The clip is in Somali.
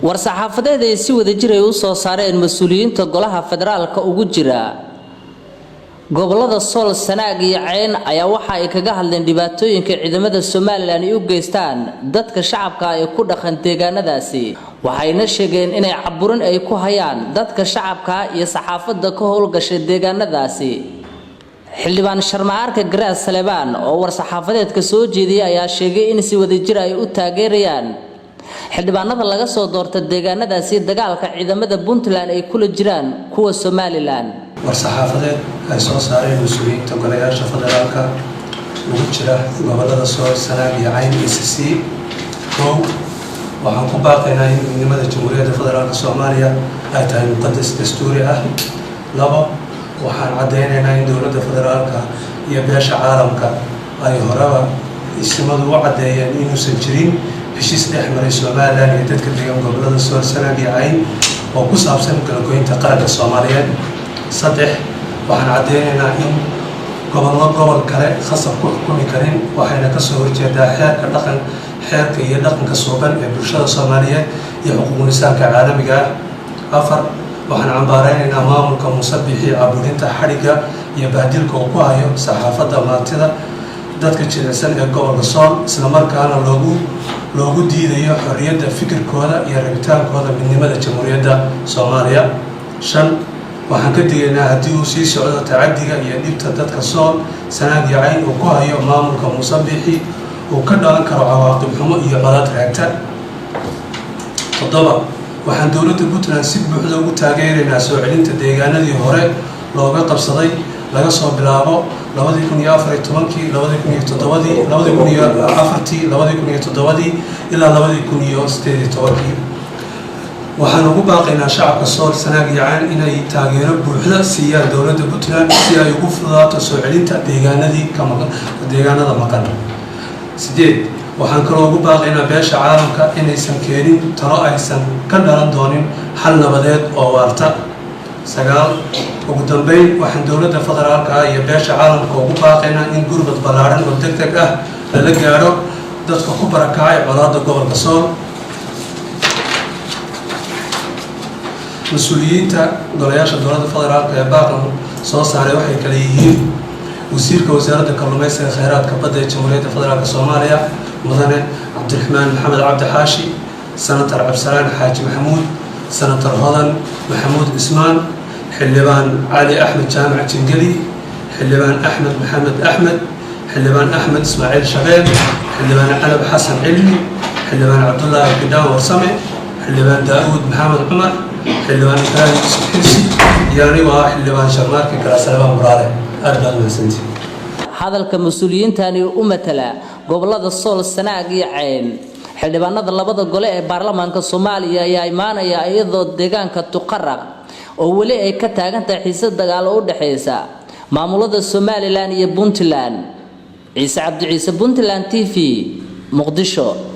war-saxaafadeed ay si wada jir ay u soo saareen mas'uuliyiinta golaha federaalka ugu jira gobolada Sool Sanaag iyo Cayn ayaa waxa ay kaga hadleen dhibaatooyinka ciidamada Soomaaliland ay u geystaan dadka shacabka ay ku dhaqan deegaanadaasi waxayna sheegeen inay caburin ay ku hayaan dadka shacabka iyo saxaafadda ka howlgashay deegaanadaasi xildhibaan Sharmaarka Garaas Salebaan oo war-saxaafadeedka soo jeediyay ayaa sheegay in si wada jir ay u taageerayaan xildhibaanada laga soo doortay deegaanadaasi dagaalka ciidamada Puntland ay kula jiraan kuwa Somaliland war-saxaafadeed ay soo saareen mas'uuliyiinta golayaasha federaalka ugu jira gobolada Sool Sanaag iyo Cayn ECC waxaan ku baaqaynaa in midnimada Jamhuuriyadda Federaalka Soomaaliya ay tahay muqadas dastuuri ah. waxaan cadeynaynaa in dowladda federaalka iyo beesha caalamka ay horeba ismadu u cadeeyeen inuusan jirin heshiis dhex maray Soomaaliland iyo dadka degan gobolada Sool Sanaag iyo Cayn oo ku saabsan kala goynta qaranka Soomaaliyeed. waxaan cadeynaynaa in gobol kale khasab ku xukumi karin waxayna ka soo horjeedaa xeerka iyo dhaqanka suuban ee bulshada Soomaaliyeed iyo xuquuqul insaanka caalamiga ah. waxaan cambaareynaa maamulka Musabixi caburinta xariga iyo baadilka uu ku hayo saxaafadda maantida dadka jilicsan ee gobolka Sool isla markaana loogu diidayo xorriyadda fikirkooda iyo rabitaankooda midnimada Jamhuuriyadda Soomaaliya. waxaan ka digaynaa haddii uu sii socdo tacadiga iyo dhibta dadka Sool Sanaag iyo Cayn uu ku hayo maamulka Musabixi uu ka dhalan karo cawaaqib xumo iyo colaad raagta. waxaan dowladda Puntland si buuxda ugu taageeraynaa soo celinta deegaanadii hore looga qabsaday laga soo bilaabo 2014 ilaa 2018. waxaan ugu baaqaynaa shacabka Sool Sanaag iyo Cayn inay taageero buuxda siiyaan dowladda Puntland si ay ugu fududaato soo celinta deegaanada maqan. waxaan kaloo ugu baaqaynaa beesha caalamka inaysan keenin talo aysan ka dhalan doonin xal nabadeed oo waarta. ugu dambeyn waxaan dowladda federaalka iyo beesha caalamka ugu baaqaynaa in gurmad ballaaran oo degdeg ah lala gaaro dadka ku barakacay colaadda gobolka Sool. mas'uuliyiinta golayaasha dowladda federaalka ee baaqan soo saaray waxay kala yihiin wasiirka wasaaradda kalluumaysiga kheyraadka badda ee Jamhuuriyadda Federaalka Soomaaliya mudane Cabdiraxmaan Maxamed Cabdi Xaashi, senator Cabdisalaan Xaaji Maxamuud, senator Hodan Maxamuud Ismaan, xildhibaan Cali Axmed Jaamac Jingeli, xildhibaan Axmed Maxamed Axmed, xildhibaan Axmed Ismaaciil Shabeel, xildhibaan Calab Xasan Cilmi, xildhibaan Cabdullaahi Bidhaan Warsame, xildhibaan Daawud Maxamed Cumar, xildhibaan Ibraahim Yusuf Xirsi iyo anigu ah xildhibaan Sharmaarka Garaas Salebaan Muraale. aad baad mahadsantihiin. hadalka mas'uuliyiintani u matala gobolada Sool Sanaag iyo Cayn xildhibaanada labada gole ee baarlamaanka Soomaaliya ayaa imaanaya iyadoo deegaanka Tuqaraq oo wali ay ka taagan tahay xiisad dagaal u dhaxaysa maamulada Somaliland iyo Puntland. Ciise Cabdi Ciise, Puntland TV, Muqdisho.